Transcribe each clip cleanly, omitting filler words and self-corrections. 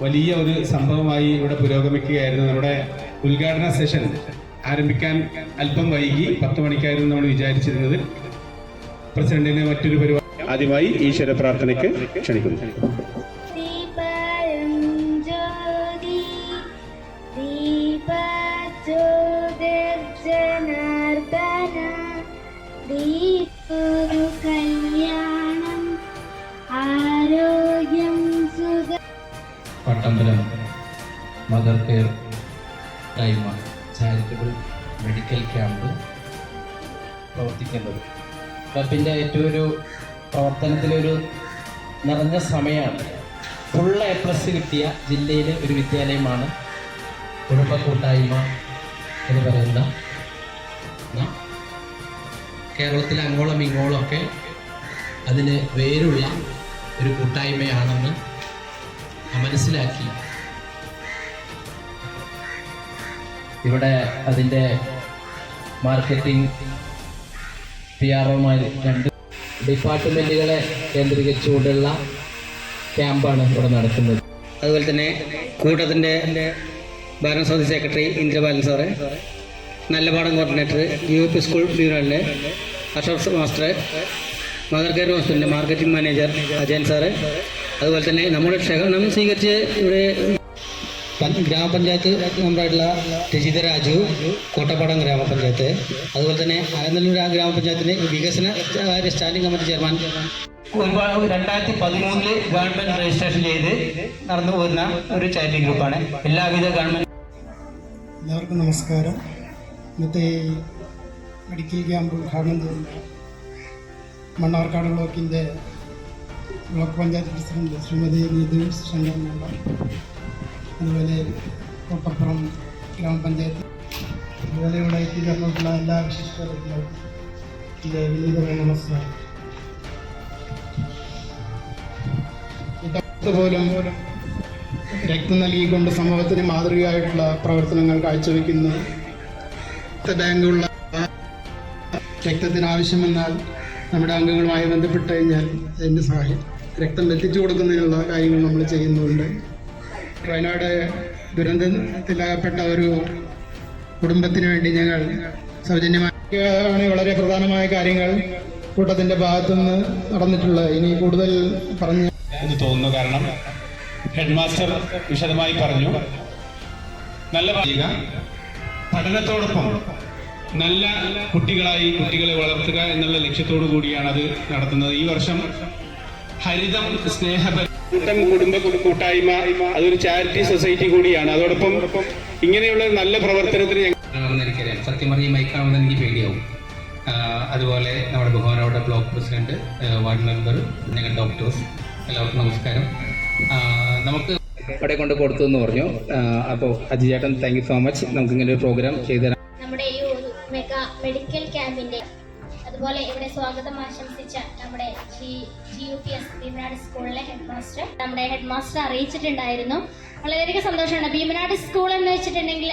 വലിയ ഒരു സംഭവമായി ഇവിടെ പുരോഗമിക്കുകയായിരുന്നു. നമ്മുടെ ഉദ്ഘാടന സെഷൻ ആരംഭിക്കാൻ അല്പം വൈകി 10 മണിക്കായിരുന്നു നമ്മൾ വിചാരിച്ചിരുന്നത്. പ്രസിഡന്റിന് മറ്റൊരു പരിപാടി ആദ്യമായി ഈശ്വര പ്രാർത്ഥനയ്ക്ക് ക്ഷണിക്കുന്നു. പട്ടമ്പലം മദർ കെയർ ടൈമ ചാരിറ്റബിൾ മെഡിക്കൽ ക്യാമ്പ് പ്രവർത്തിക്കുന്നത് ക്ലബിൻ്റെ ഏറ്റവും ഒരു പ്രവർത്തനത്തിലൊരു നിറഞ്ഞ സമയമാണ്. ഫുൾ A+ കിട്ടിയ ജില്ലയിലെ ഒരു വിദ്യാലയമാണ് കുടുംബ കൂട്ടായ്മ എന്ന് പറയുന്ന കേരളത്തിലെ അങ്ങോളം ഇങ്ങോളമൊക്കെ അതിന് വേരുള്ള ഒരു കൂട്ടായ്മയാണെന്ന് മനസ്സിലാക്കി ഇവിടെ അതിൻ്റെ മാർക്കറ്റിംഗ് PR-മാർ 2 ഡിപ്പാർട്ട്മെൻറ്റുകളെ കേന്ദ്രീകരിച്ചുകൊണ്ടുള്ള ക്യാമ്പാണ് ഇവിടെ നടക്കുന്നത്. അതുപോലെ തന്നെ കൂട്ടത്തിൻ്റെ ഭരണസമിതി secretary Indrabalan sir, Nallapadam coordinator, UP school ബ്യൂറോയിലെ അഷറഫ് മാസ്റ്റർ, മദർ കെയർ ഹോസ്പിറ്റലിൻ്റെ മാർക്കറ്റിംഗ് മാനേജർ അജയൻ സാറ്, അതുപോലെ തന്നെ നമ്മുടെ ക്ഷണം സ്വീകരിച്ച് ഇവിടെ ഗ്രാമപഞ്ചായത്ത് മെമ്പറായിട്ടുള്ള രജിത രാജു, കോട്ടപ്പാടം ഗ്രാമപഞ്ചായത്ത്, അതുപോലെ തന്നെ അലനല്ലൂർ ഗ്രാമപഞ്ചായത്തിൻ്റെ വികസന standing committee chairman 2013 government registration ചെയ്ത് നടന്നു പോകുന്ന ഒരു ചാരിറ്റി ഗ്രൂപ്പാണ്. എല്ലാവിധ ഗവൺമെൻറ്. എല്ലാവർക്കും നമസ്കാരം. ഇന്നത്തെ മെഡിക്കൽ ക്യാമ്പ് ഉദ്ഘാടനം ചെയ്യുന്ന മണ്ണാർക്കാട് ബ്ലോക്കിൻ്റെ block panchayat president Shrimati Neethu Shankar madam, അതുപോലെ കോട്ടപ്പുറം ഗ്രാമപഞ്ചായത്ത്, അതുപോലെ ഇവിടെ എത്തിച്ചേർന്നിട്ടുള്ള എല്ലാ വിശിഷ്ടർക്കും ഇതിൻ്റെ വിനീതമായ നമസ്കാരം. പോലും രക്തം നൽകിക്കൊണ്ട് സമൂഹത്തിന് മാതൃകയായിട്ടുള്ള പ്രവർത്തനങ്ങൾ കാഴ്ചവെക്കുന്നു. ബാങ്കുള്ള രക്തത്തിന് ആവശ്യമെന്നാൽ നമ്മുടെ അംഗങ്ങളുമായി ബന്ധപ്പെട്ട് കഴിഞ്ഞാൽ അതിൻ്റെ സഹായം രക്തം എത്തിച്ചു കൊടുക്കുന്നതിനുള്ള കാര്യങ്ങൾ നമ്മൾ ചെയ്യുന്നുണ്ട്. വയനാട് ദുരന്തത്തിലകപ്പെട്ട ഒരു കുടുംബത്തിന് വേണ്ടി ഞങ്ങൾ സൗജന്യമായി വളരെ പ്രധാനമായ കാര്യങ്ങൾ കൂട്ടത്തിൻ്റെ ഭാഗത്തുനിന്ന് നടന്നിട്ടുള്ളത്. ഇനി കൂടുതൽ പറഞ്ഞ് എന്ന് തോന്നുന്നു. കാരണം ഹെഡ് മാസ്റ്റർ വിശദമായി പറഞ്ഞു. നല്ല പഠനത്തോടൊപ്പം നല്ല കുട്ടികളായി കുട്ടികളെ വളർത്തുക എന്നുള്ള ലക്ഷ്യത്തോടു കൂടിയാണ് അത് നടത്തുന്നത്. ഈ വർഷം ഹരിതം സ്നേഹപരം കുടുംബ കൂട്ടായ്മ അതൊരു ചാരിറ്റി സൊസൈറ്റി കൂടിയാണ്. അതോടൊപ്പം ഇങ്ങനെയുള്ള നല്ല പ്രവർത്തനത്തിന് എനിക്കറിയാം. സത്യം പറഞ്ഞ മൈക്കാണെന്ന് എനിക്ക് പേടിയാവും. അതുപോലെ നമ്മുടെ ബഹുമാനോടെ ബ്ലോക്ക് പ്രസിഡന്റ്, വാർഡ് മെമ്പർ, ഞങ്ങൾ ഡോക്ടേഴ്സ്, എല്ലാവർക്കും നമസ്കാരം. നമുക്ക് അവിടെ കൊണ്ട് കൊടുത്തു എന്ന് പറഞ്ഞു. അപ്പോൾ അജി ചേട്ടൻ താങ്ക് യു സോ മച്ച്. നമുക്കിങ്ങനെ ഒരു പ്രോഗ്രാം ചെയ്തു തരാം. നമ്മുടെ ഈ ഒരു മെഗാ മെഡിക്കൽ ക്യാമ്പിന്റെ അതുപോലെ ഇവിടെ സ്വാഗതം ആശംസിച്ച നമ്മുടെ GUPS ഭീമനാട് സ്കൂളിലെ ഹെഡ് മാസ്റ്റർ അറിയിച്ചിട്ടുണ്ടായിരുന്നു. വളരെയധികം സന്തോഷമാണ്. ഭീമനാട് സ്കൂൾ എന്ന് വെച്ചിട്ടുണ്ടെങ്കിൽ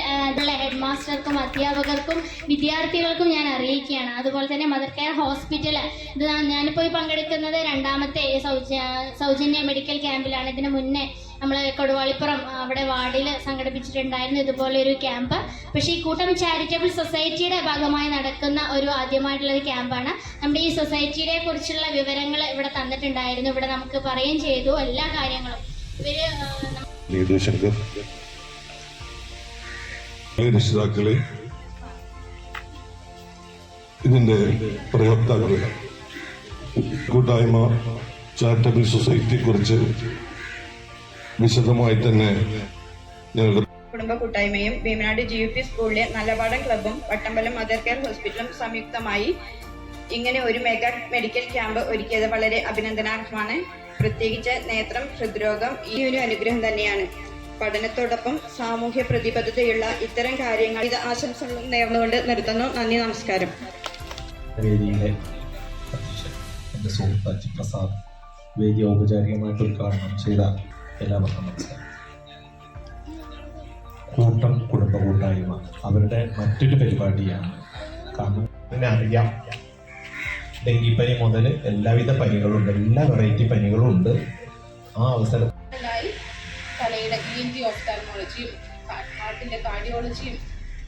ഹെഡ് മാസ്റ്റർക്കും അധ്യാപകർക്കും വിദ്യാർത്ഥികൾക്കും ഞാൻ അറിയിക്കുകയാണ്. അതുപോലെ തന്നെ മദർ കെയർ ഹോസ്പിറ്റൽ, ഇത് ഞാനിപ്പോൾ പങ്കെടുക്കുന്നത് 2ാമത്തെ സൗജന്യ മെഡിക്കൽ ക്യാമ്പിലാണ്. ഇതിന് മുന്നേ നമ്മൾ കൊടുവാളിപ്പുറം അവിടെ വാർഡിൽ സംഘടിപ്പിച്ചിട്ടുണ്ടായിരുന്നു ഇതുപോലെ ഒരു ക്യാമ്പ്. പക്ഷേ ഈ കൂട്ടം ചാരിറ്റബിൾ സൊസൈറ്റിയുടെ ഭാഗമായി നടക്കുന്ന ഒരു ആദ്യമായിട്ടുള്ളൊരു ക്യാമ്പാണ്. നമ്മുടെ ഈ സൊസൈറ്റിയെ കുറിച്ചുള്ള വിവരങ്ങൾ ഇവിടെ തന്നിട്ടുണ്ടായിരുന്നു. ഇവിടെ നമുക്ക് പറയുകയും ചെയ്തു എല്ലാ കാര്യങ്ങളും. രക്ഷിതാക്കളെ, ഇതിന്റെ പ്രയോക്താക്കളെ, കൂട്ടായ്മ ചാരിറ്റബിൾ സൊസൈറ്റിയെ കുറിച്ച് വിശദമായി തന്നെ ഞങ്ങളുടെ കുടുംബ കൂട്ടായ്മയും ഭീമനാട് GUP സ്കൂളിലെ നല്ലപാടം ക്ലബും പട്ടമ്പലം മദർ കെയർ ഹോസ്പിറ്റലും സംയുക്തമായി ഇങ്ങനെ ഒരു മെഗാ മെഡിക്കൽ ക്യാമ്പ് ഒരുക്കിയത് വളരെ അഭിനന്ദനാർഹമാണ്. പ്രത്യേകിച്ച് നേത്രം, ഹൃദ്രോഗം ഈ ഒരു അനുഗ്രഹം തന്നെയാണ്. പഠനത്തോടൊപ്പം സാമൂഹ്യ പ്രതിബദ്ധതയുള്ള ഇത്തരം കാര്യങ്ങൾ ഇത് ആശംസകളും നേർന്നുകൊണ്ട് നിർത്തുന്നു. നന്ദി, നമസ്കാരം. എൻ്റെ സുഹൃത്ത് പ്രസാദ് വേദി ഔപചാരികമായിട്ട് ഉദ്ഘാടനം ചെയ്ത എല്ലാവർക്കും നമസ്കാരം. കൂട്ടം കുടുംബ കൂട്ടായ്മ അവരുടെ മറ്റൊരു പരിപാടിയാണ്. കാരണം ഇതിനെ അറിയാം, ഡെങ്കിപ്പനി മുതൽ എല്ലാവിധ പനികളുണ്ട്, എല്ലാ വെറൈറ്റി പനികളും ഉണ്ട്. ആ അവസരം തലയുടെ ഒഫ്താൽമോളജിയും ഹാർട്ടിൻ്റെ കാർഡിയോളജിയും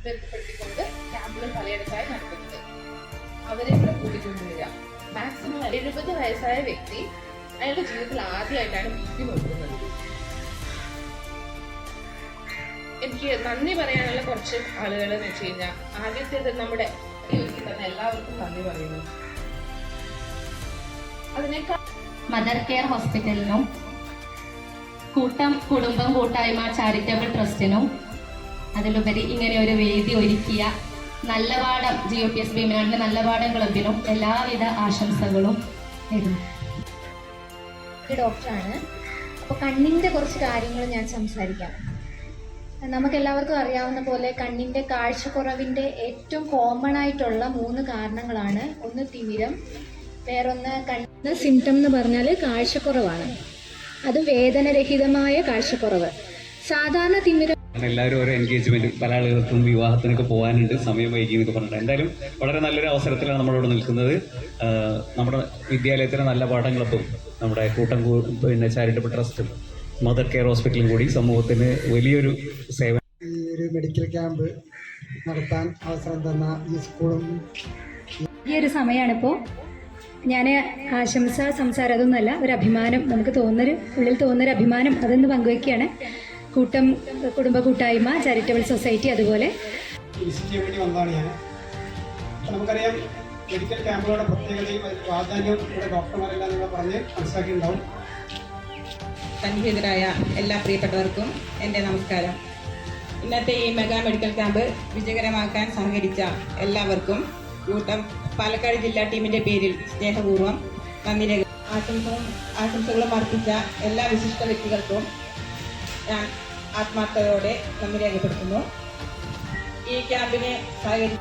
ബന്ധപ്പെടുത്തിക്കൊണ്ട് ക്യാമ്പുകൾ പലയിടത്തായി നടത്തുന്നത്. അവരെ കൂടെ കൂട്ടിക്കൊണ്ടുവരിക. മാക്സിമം 70 വയസ്സായ വ്യക്തി അയാളുടെ ജീവിതത്തിൽ ആദ്യമായിട്ടാണ് BP നോക്കുന്നത്. എനിക്ക് നന്ദി പറയാനുള്ള കുറച്ച് ആളുകൾ എന്ന് വെച്ച് കഴിഞ്ഞാൽ, ആദ്യത്തേത് നമ്മുടെ തന്നെ എല്ലാവർക്കും നന്ദി പറയുന്നു. അതിനേക്കാൾ മദർ കെയർ ഹോസ്പിറ്റലിനും കുടുംബം കൂട്ടായ്മ ചാരിറ്റബിൾ ട്രസ്റ്റിനും അതിലുപരി ഇങ്ങനെ ഒരു വേദി ഒരുക്കിയ നല്ലപാടം GUPS ഭീമനാടിന്റെ നല്ലപാടം ക്ലബിനും എല്ലാവിധ ആശംസകളും നേരുന്നു. ഡോക്ടറാണ്. അപ്പോൾ കണ്ണിൻ്റെ കുറച്ച് കാര്യങ്ങൾ ഞാൻ സംസാരിക്കാം. നമുക്കെല്ലാവർക്കും അറിയാവുന്ന പോലെ കണ്ണിൻ്റെ കാഴ്ചക്കുറവിൻ്റെ ഏറ്റവും കോമൺ ആയിട്ടുള്ള 3 കാരണങ്ങളാണ്. ഒന്ന് തിമിരം, വേറൊന്ന് കണ്ണ് സിംറ്റം എന്ന് പറഞ്ഞാൽ കാഴ്ചക്കുറവാണ്. അത് വേദനരഹിതമായ കാഴ്ചക്കുറവ്. സാധാരണ തിമിരം എല്ലാവരും ഓരോ എൻഗേജ്മെന്റ്, പല ആളുകൾക്കും വിവാഹത്തിനൊക്കെ പോകാനുണ്ട്, സമയം വൈകി എന്നൊക്കെ പറഞ്ഞിട്ട് എന്തായാലും വളരെ നല്ലൊരു അവസരത്തിലാണ് നമ്മളിവിടെ നിൽക്കുന്നത്. നമ്മുടെ വിദ്യാലയത്തിലെ നല്ല പാഠം ക്ലബ്ബും നമ്മുടെ പിന്നെ ചാരിറ്റബിൾ ട്രസ്റ്റും മദർ കെയർ ഹോസ്പിറ്റലും കൂടി സമൂഹത്തിന് വലിയൊരു സേവനം. ഈ ഒരു മെഡിക്കൽ ക്യാമ്പ് നടത്താൻ അവസരം തന്ന ഈ സ്കൂളും ഈ ഒരു സമയമാണിപ്പോൾ ഞാൻ ആശംസ സംസാരം അതൊന്നുമല്ല, ഒരു അഭിമാനം, നമുക്ക് ഉള്ളിൽ തോന്നുന്നൊരു അഭിമാനം അതൊന്ന് പങ്കുവയ്ക്കുകയാണ്. കുടുംബ കൂട്ടായ്മ ചാരിറ്റബിൾ സൊസൈറ്റി അതുപോലെ വിസിറ്റ് ചെയ്യാൻ വേണ്ടി വന്നതാണ് ഞാൻ. നമുക്കറിയാം മെഡിക്കൽ ക്യാമ്പുകളുടെ പ്രത്യേകതയും പ്രാധാന്യം ഇവിടെ ഡോക്ടർമാരെല്ലാം നിങ്ങൾ പറഞ്ഞ് മനസ്സിലാക്കിയിട്ടുണ്ടാവും. സന്നിഹിതരായ എല്ലാ പ്രിയപ്പെട്ടവർക്കും എൻ്റെ നമസ്കാരം. ഇന്നത്തെ ഈ മെഗാ മെഡിക്കൽ ക്യാമ്പ് വിജയകരമാക്കാൻ സഹകരിച്ച എല്ലാവർക്കും പാലക്കാട് ജില്ലാ ടീമിൻ്റെ പേരിൽ സ്നേഹപൂർവ്വം നന്ദി ആശംസകളും അർപ്പിച്ച എല്ലാ വിശിഷ്ട വ്യക്തികൾക്കും ഞാൻ ആത്മാർത്ഥതയോടെ നന്ദി രേഖപ്പെടുത്തുന്നു. ഈ ക്യാമ്പിനെ സഹകരിച്ച